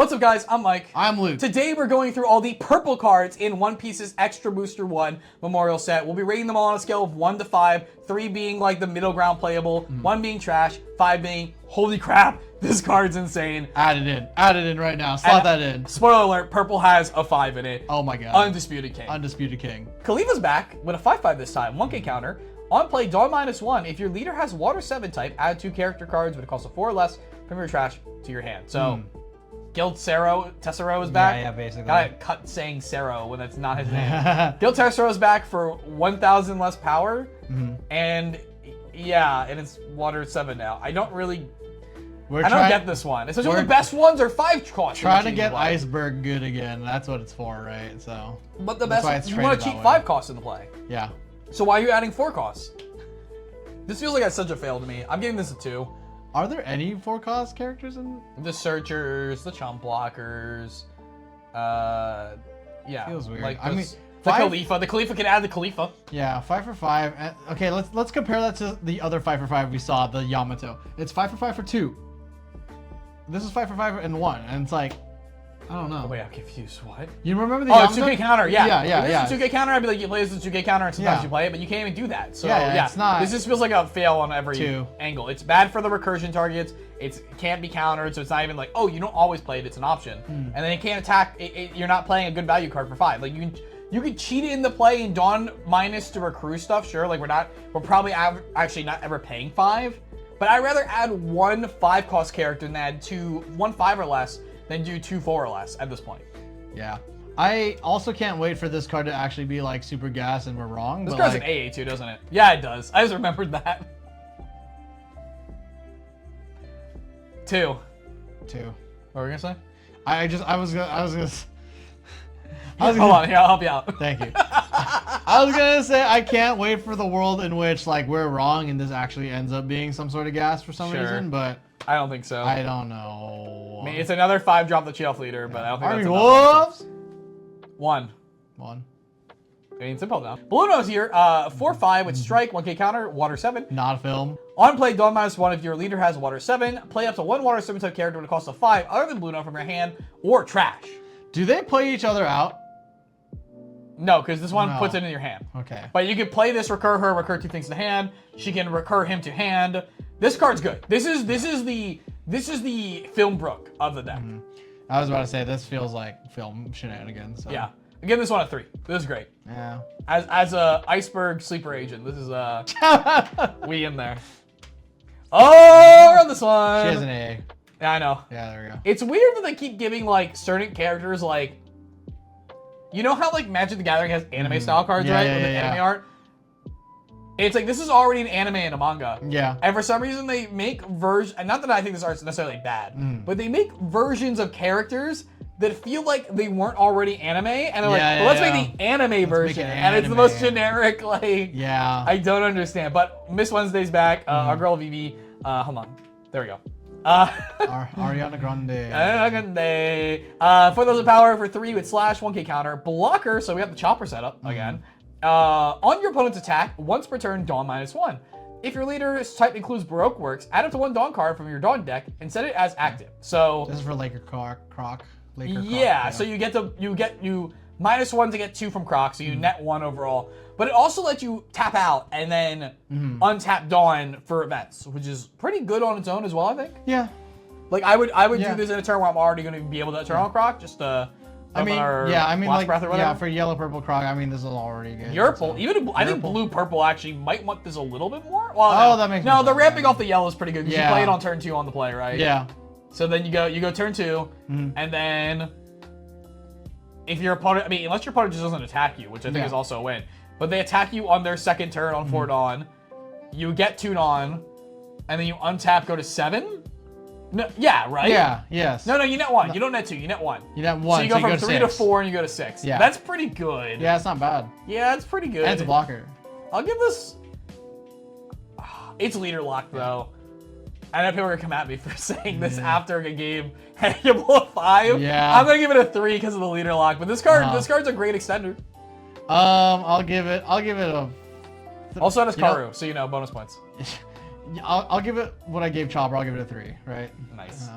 What's up, guys? I'm Mike. I'm Luke. Today we're going through all the purple cards in One Piece's Extra Booster 1 Memorial Set. We'll be rating them all on a scale of 1 to 5, 3 being like the middle ground playable, 1 being trash, 5 being, holy crap, this card's insane. Add it in right now. Slot that in. Spoiler alert, purple has a 5 in it. Oh my god. Undisputed King. Undisputed King. Kalifa's back with a 5/5 this time, 1k counter. On play, Dawn -1. If your leader has Water 7 type, add 2 character cards with a cost of 4 or less from your trash to your hand. So, Guild Tessero is back. Yeah, basically. Gotta cut saying Cero when that's not his name. Guild Tessero is back for 1,000 less power. And yeah, and it's Water 7 now. I don't really... I don't get this one. Especially when the best ones are 5 cost. Trying to get Iceberg good again. That's what it's for, right? So. But the best, you want to cheat 5 costs into play. Yeah. So why are you adding 4 costs? This feels like it's such a fail to me. I'm giving this a 2. Are there any 4-cost characters in? The Searchers, the Chump Blockers, yeah. Feels weird. Like I mean, the Kalifa. The Kalifa can add the Kalifa. Yeah, 5 for 5. Okay, let's compare that to the other 5 for 5 we saw, the Yamato. It's 5 for 5 for 2. This is 5 for 5 and 1, and it's like, I don't know. Wait, I'm confused. What? You remember the Yamato? Yamato? It's 2K counter. Yeah. Yeah. If it's a 2K counter, I'd be like, you play this as a 2K counter, and sometimes you play it, but you can't even do that. So yeah, it's not. This just feels like a fail on every angle. It's bad for the recursion targets. It can't be countered, so it's not even like, oh, you don't always play it. It's an option, and then it can't attack. You're not playing a good value card for 5. Like you can cheat it in the play and Dawn minus to recruit stuff. Sure, like we're probably actually not ever paying 5, but I'd rather add 1 5-cost character than add 1 5 or less than do 2 4 or less at this point. Yeah. I also can't wait for this card to actually be like super gas and we're wrong. This card's an AA too, doesn't it? Yeah, it does. I just remembered that. 2. Two. What were we gonna say? I was gonna Hold on, here, I'll help you out. Thank you. I was gonna say I can't wait for the world in which like we're wrong and this actually ends up being some sort of gas for some reason, but I don't think so. I don't know. I mean, it's another 5 drop the shelf leader, but I don't think Army that's Wolves. enough. 1. I mean, simple now. Blueno's here, 4/5 with strike, 1k counter, Water 7. Not a film. On play, Dawn -1 if your leader has Water 7. Play up to 1 Water 7 type character with a cost of 5 other than Blueno from your hand or trash. Do they play each other out? No, because this one puts it in your hand. Okay. But you can play this, recur her, recur 2 things to hand. She can recur him to hand. This card's good. This is the Film Brook of the deck. I was about to say this feels like film shenanigans. So. Yeah. I give this one a 3. This is great. Yeah. As a iceberg sleeper agent, this is we in there. Oh, we're on this one. She has an A. Yeah, I know. Yeah, there we go. It's weird that they keep giving like certain characters like, you know how like Magic the Gathering has anime style cards, right? With the anime art. It's like this is already an anime and a manga. Yeah. And for some reason they make versions, and not that I think this art's necessarily bad, but they make versions of characters that feel like they weren't already anime, and they're well, let's make the anime version, and it's the most generic, like, I don't understand. But Miss Wednesday's back, our girl Vivi, hold on, there we go. Ariana Grande. For those of power for 3 with slash, 1k counter, blocker, so we have the chopper set up again. On your opponent's attack, once per turn, Dawn -1. If your leader's type includes Baroque Works, add up to 1 Dawn card from your Dawn deck and set it as active. So this is for Laker Croc. So you get -1 to get 2 from Croc, so you net 1 overall. But it also lets you tap out and then untap Dawn for events, which is pretty good on its own as well, I think. Yeah. Like I would do this in a turn where I'm already going to be able to turn on Croc, just I mean, like, breath or whatever. for yellow, purple Croc, I mean, this is already good. Purple, I think blue, purple actually might want this a little bit more. Well, that makes no. The ramping off the yellow is pretty good because you play it on turn 2 on the play, right? Yeah. So then you go turn 2, and then if your opponent, unless your opponent just doesn't attack you, which I think is also a win, but they attack you on their second turn on 4 Dawn, you get 2 Dawn, and then you untap, go to 7. No, yeah, right? Yeah, yes. No, you net 1. No. You don't net 2, you net 1. You net 1, so you go from 3 to 4 and you go to 6. Yeah. That's pretty good. Yeah, it's not bad. Yeah, it's pretty good. And it's a blocker. I'll give this... It's leader lock, though. I know people are going to come at me for saying this after a game. Hey, you blow a 5? Yeah. I'm going to give it a 3 because of the leader lock. But this card's a great extender. I'll give it a... Also does Karu, so you know, bonus points. I'll give it what I gave Chopper. I'll give it a 3, right? Nice.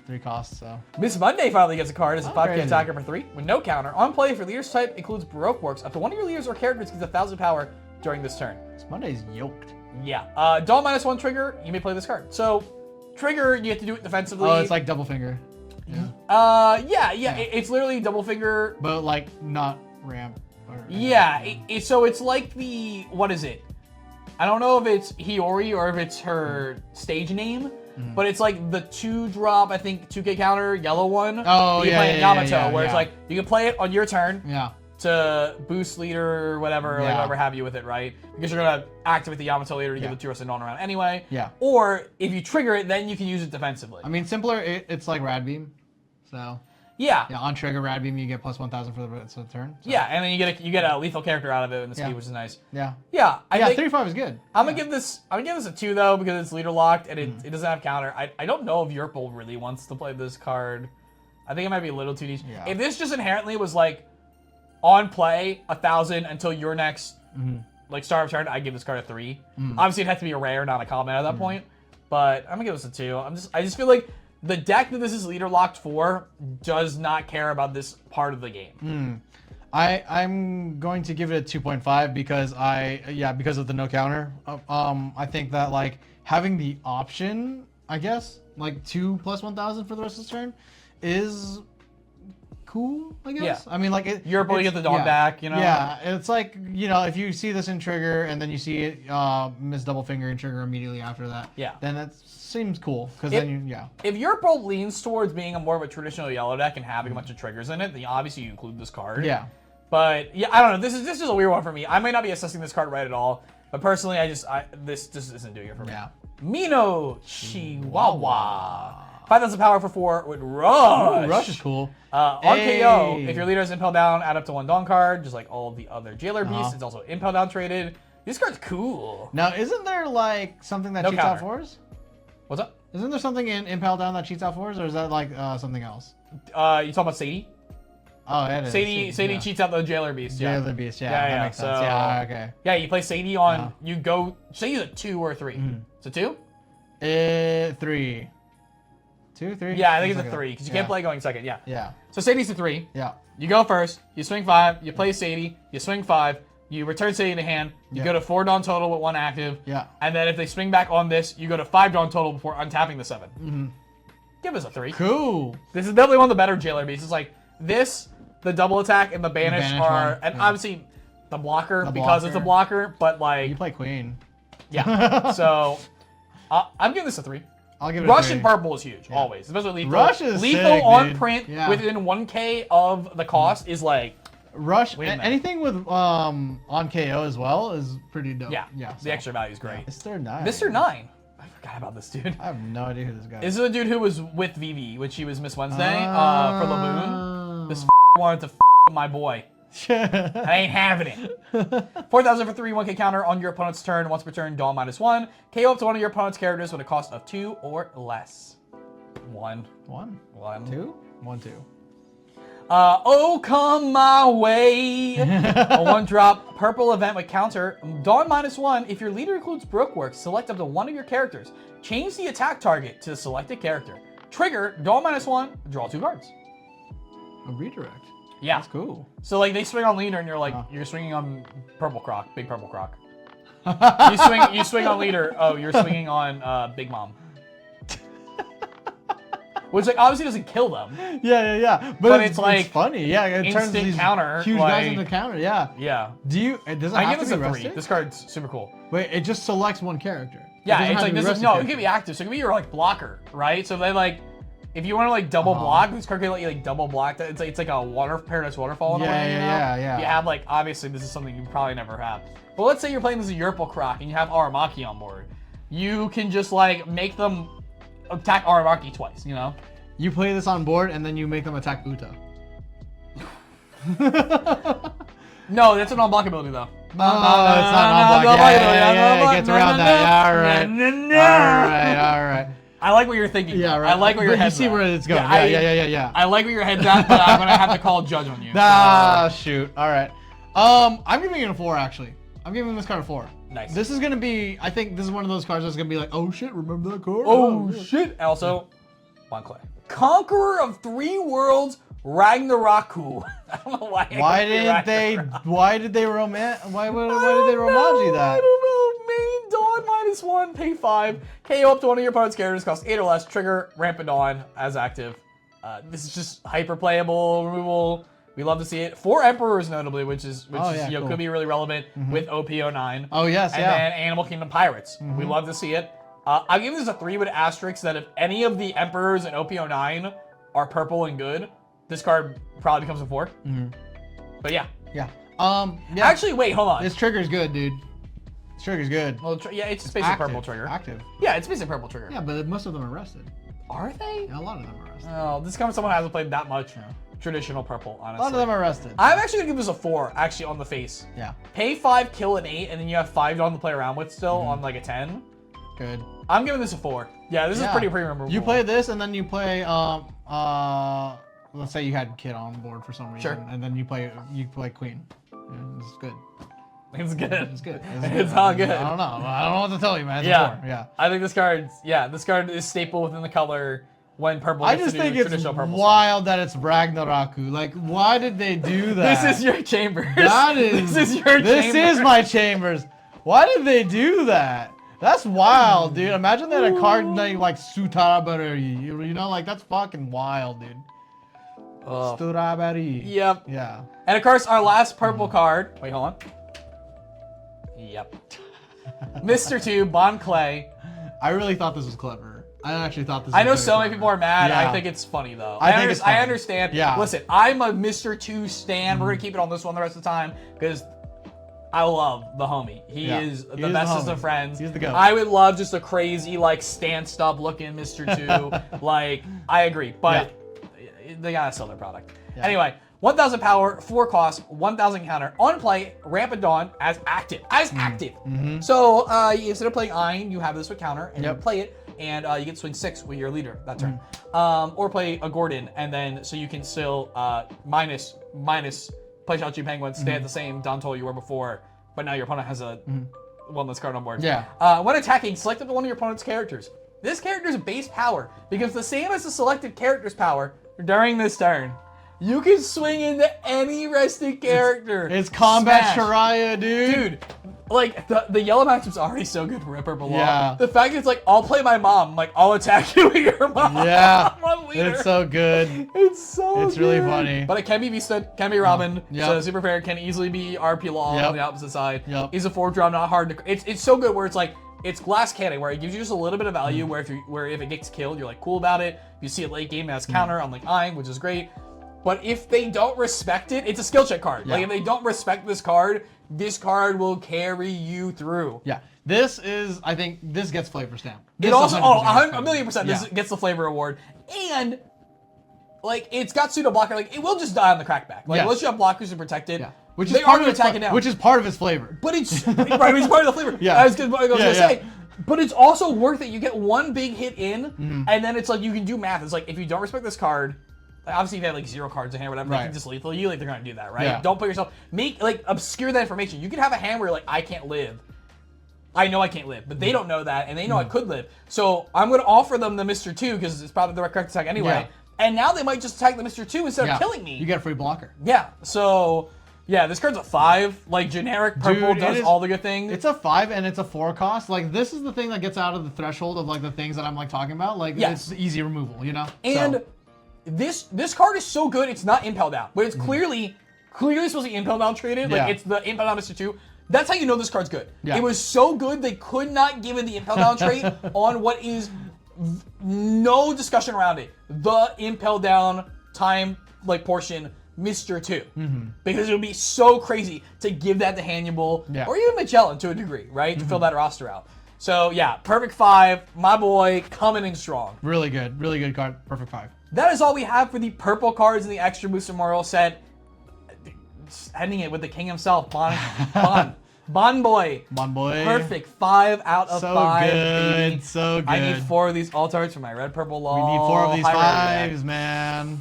3 costs, so. Miss Monday finally gets a card as a 5k crazy. attacker for 3 with no counter. On play, if your leader's type includes Baroque Works, up to one of your leaders or characters gets 1,000 power during this turn. This Monday's yoked. Yeah. Dawn -1 trigger, you may play this card. So, trigger, you have to do it defensively. Oh, it's like double finger. Yeah. Yeah. It's literally double finger. But like not ramp. Yeah. So it's like the, what is it? I don't know if it's Hiyori or if it's her stage name, but it's like the 2-drop, I think 2k counter yellow one. Oh, you yeah, play in yeah, Yamato, yeah, where it's yeah. like you can play it on your turn. Yeah. To boost leader or whatever, like whatever have you with it, right? Because you're gonna activate the Yamato leader to give the 2 rusted Dawn around anyway. Yeah. Or if you trigger it, then you can use it defensively. I mean, simpler, it's like Rad Beam. So. Yeah. Yeah, on trigger Rad Beam, you get plus 1,000 for the rest of the turn. So. Yeah, and then you get a lethal character out of it in the speed, which is nice. Yeah. Yeah. I think 3-5 is good. I'm gonna give this a 2 though because it's leader locked and it doesn't have counter. I don't know if Yerpel really wants to play this card. I think it might be a little too niche. Yeah. If this just inherently was like on play 1,000 until your next like start of turn, I give this card a 3. Obviously, it has to be a rare, not a common at that point. But I'm gonna give this a 2. I just feel like the deck that this is leader locked for does not care about this part of the game. I'm going to give it a 2.5 because because of the no counter. I think that like having the option, I guess, like 2 plus 1,000 for the rest of the turn is cool, I guess. Yeah. I mean, like You're able to get the Dawn back, you know? Yeah, it's like, if you see this in trigger and then you see it miss double finger and trigger immediately after that, then that seems cool because then If your pro leans towards being a more of a traditional yellow deck and having a bunch of triggers in it, then obviously you include this card. Yeah. But yeah, I don't know. This is just a weird one for me. I might not be assessing this card right at all, but personally, this just isn't doing it for me. Yeah. Minochihuahua. 5,000 power for 4 with Rush. Ooh, Rush is cool. On KO, if your leader is Impel Down, add up to 1 Dawn card, just like all the other Jailer Beasts. It's also Impel Down traded. This card's cool. Now, isn't there like something that No cheats counter. out 4s? What's up? Isn't there something in Impel Down that cheats out 4s, or is that like something else? You talking about Sadie? Oh, it is. Sadie cheats out the Jailer Beast. Yeah, the Beast. Yeah, Yeah, that yeah, makes sense. so- Yeah, okay. Yeah, you play Sadie on. You go. Sadie's a 2 or a 3. It's a 2. 3. 2, 3. Yeah, I think it's a 3 because you can't play going second. Yeah. Yeah. So Sadie's a 3. Yeah. You go first. You swing 5. You play Sadie. You swing 5. You return Sadie to hand. You go to 4 Dawn total with 1 active. Yeah. And then if they swing back on this, you go to 5 Dawn total before untapping the 7. Give us a 3. Cool. This is definitely one of the better Jailer Beasts. It's like this, the double attack, and the banish are, one, and obviously the blocker because it's a blocker. But like You play Queen. yeah. So I'm giving this a 3. I'll give it Rush a 3. and purple is huge, always. Especially lethal. Rush is lethal sick, on dude. print Yeah. within 1k of the cost is like Rush, Wait a minute. anything with on KO as well is pretty dope. yeah. Yeah. The extra value is great. Mr. 9. Mr. 9. I forgot about this dude. I have no idea who this guy is. This is a dude who was with Vivi when she was Miss Wednesday for Laboon. This wanted to my boy. I ain't having it. 4,000 for 3, 1k counter on your opponent's turn. Once per turn, Dawn -1. KO up to one of your opponent's characters with a cost of 2 or less. 1. 1. 1. 2. 1, 2. Oh, come my way. A 1-drop purple event with counter. Dawn -1. If your leader includes Baroque Works, select up to one of your characters. Change the attack target to the selected character. Trigger, Dawn -1. Draw 2 cards. A redirect. Yeah. That's cool. So like they swing on leader and you're like you're swinging on purple croc, big purple croc. you swing on leader. Oh, you're swinging on Big Mom. Which like obviously doesn't kill them. Yeah. But it's like funny. Yeah, it turns instant these counter, huge like- guys into counter. Yeah. Yeah. Do you? Does it I have give to this be a 3. rustic? This card's super cool. Wait, it just selects one character. Yeah, doesn't it's have like to be this is rustic no, it character. can be active. So it can be your like blocker, right? So then like if you want to like double block, this card can let you like double block. It's like a paradise waterfall in a way. You know? Yeah. You have like obviously this is something you probably never have. But let's say you're playing this Yerpel Croc and you have Aramaki on board. You can just like make them attack Aramaki twice, you know? You play this on board and then you make them attack Uta. No, that's a non-block ability though. Oh, it's not non-block. Yeah, it gets around that. All right. I like what you're thinking. Yeah, right. I like where your But head's you see at. where it's going. Yeah, Yeah. I like where your head's at, but I'm gonna have to call a judge on you. Ah, shoot. All right. I'm giving it a 4 actually. I'm giving this card a 4. Nice. This is gonna be. I think this is one of those cards that's gonna be like, oh shit, remember that card? Oh shit. Also, Bon Kurei. Conqueror of 3 worlds, Ragnaraku. I don't know why. Why did they Romaji that? I don't know. Main Dawn -1, pay 5. KO up to one of your opponent's characters, cost 8 or less. Trigger Rampant Dawn as active. This is just hyper playable removal. We love to see it. 4 Emperors, notably, which cool. Could be really relevant with OP09. Oh, yes, and then Animal Kingdom Pirates. We love to see it. I'll give this a 3 with asterisk that if any of the Emperors in OP09 are purple and good, this card probably becomes a 4. But yeah. Yeah. Actually, wait, hold on. This trigger's good, dude. This trigger's good. Well, yeah, it's just basically purple trigger. Active. Yeah, it's basically purple trigger. Yeah, but most of them are rested. Are they? Yeah, a lot of them are rested. Oh, this comes from someone who hasn't played that much traditional purple, honestly. A lot of them are rested. I'm actually gonna give this a 4, actually, on the face. Yeah. Pay 5, kill an 8, and then you have 5 on to play around with still on like a 10. Good. I'm giving this a 4. Yeah, this is pretty premium. You play this, and then you play let's say you had Kid on board for some reason, and then you play Queen. Yeah, it's good. It's good. It's good. It's all good. I don't know what to tell you, man. It's yeah. 4. Yeah. I think this card is staple within the color when purple I gets just to do think it's traditional purple wild that it's Ragnaraku. Like, why did they do that? This is your chambers. This is my chambers. Why did they do that? That's wild, dude. Imagine that a card named like Sutarabari. You know, like that's fucking wild, dude. Sutarabari. Yep. Yeah. And of course, our last purple card. Wait, hold on. Yep. Mr. 2, Bon Kurei. I really thought this was clever. I actually thought this was I know so many people are mad. Yeah. I think it's funny, though. I think it's funny. I understand. Yeah. Listen, I'm a Mr. 2 stan. We're going to keep it on this one the rest of the time because I love the homie. He is the bestest of friends. He's the goat. I would love just a crazy, like, stanced up looking Mr. 2. Like, I agree. But they got to sell their product. Yeah. Anyway. 1,000 power, 4 cost, 1,000 counter. On play, Rampant Dawn as active. So instead of playing Ein, you have this with counter, and you play it, and you get swing 6 with your leader that turn. Or play a Gordon, and then so you can still minus play Chachi Penguin, stay at the same Don Toll you were before, but now your opponent has a one less card on board. Yeah. When attacking, select up one of your opponent's characters. This character's base power becomes the same as the selected character's power during this turn. You can swing into any rested character. It's combat Shariah, dude. Dude, like, the yellow matchup's already so good for Red Purple Law. Yeah. The fact that it's like, I'll play my mom. Like, I'll attack you with your mom. Yeah. Leader. It's so good. It's really funny. But it can be V-Stud, can be Robin. Yep. So Super Fair can easily be RP Law on the opposite side. He's a 4-drop, not hard to... It's so good where it's like, it's Glass Cannon, where it gives you just a little bit of value, where if it gets killed, you're like cool about it. If you see it late game, it has counter on like Ein, which is great. But if they don't respect it, it's a skill check card. Like if they don't respect this card will carry you through. Yeah. This is, I think, this gets flavor stamp. It also, a million percent, this gets the flavor award. And, like, it's got pseudo blocker. Like, it will just die on the crackback. Like, unless you have blockers to protect it. Yeah. Which is part of its flavor. But it's, right, it's part of the flavor. Yeah. I was gonna say. But it's also worth it. You get one big hit in, and then it's like, you can do math. It's like, if you don't respect this card, obviously, if you have like 0 cards in hand or whatever, they can just lethal you. Like, they're gonna do that, right? Yeah. Don't put yourself, obscure that information. You can have a hand where you're like, I can't live. I know I can't live, but they don't know that, and they know I could live. So I'm gonna offer them the Mr. 2 because it's probably the correct attack anyway. Yeah. And now they might just attack the Mr. 2 instead of killing me. You get a free blocker. Yeah. So yeah, this card's a 5. Like, generic purple does all the good things. It's a 5 and it's a 4 cost. Like, this is the thing that gets out of the threshold of like the things that I'm like talking about. Like, it's easy removal, you know. And this card is so good, it's not Impel Down, but it's clearly supposed to be Impel Down traded. Like, it's the Impel Down Mr. 2. That's how you know this card's good. Yeah. It was so good, they could not give it the Impel Down trait on what is no discussion around it. The Impel Down time, like, portion, Mr. 2. Because it would be so crazy to give that to Hannibal, or even Magellan to a degree, right? To fill that roster out. So, yeah, perfect 5. My boy, coming in strong. Really good card. Perfect 5. That is all we have for the purple cards in the Extra Booster Memorial set. Ending it with the king himself, Bon Boy. Bon Boy. Perfect 5 out of 5. Baby. So good. I need 4 of these alt-arts for my Red Purple Law. We need 4 of these 5s, man.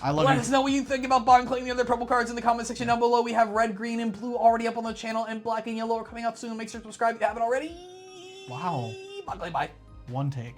I love it. Let us know what you think about Bon Kurei and the other purple cards in the comment section down below. We have red, green, and blue already up on the channel, and black and yellow are coming up soon. Make sure to subscribe if you haven't already. Wow. Bon Kurei, bye. One take.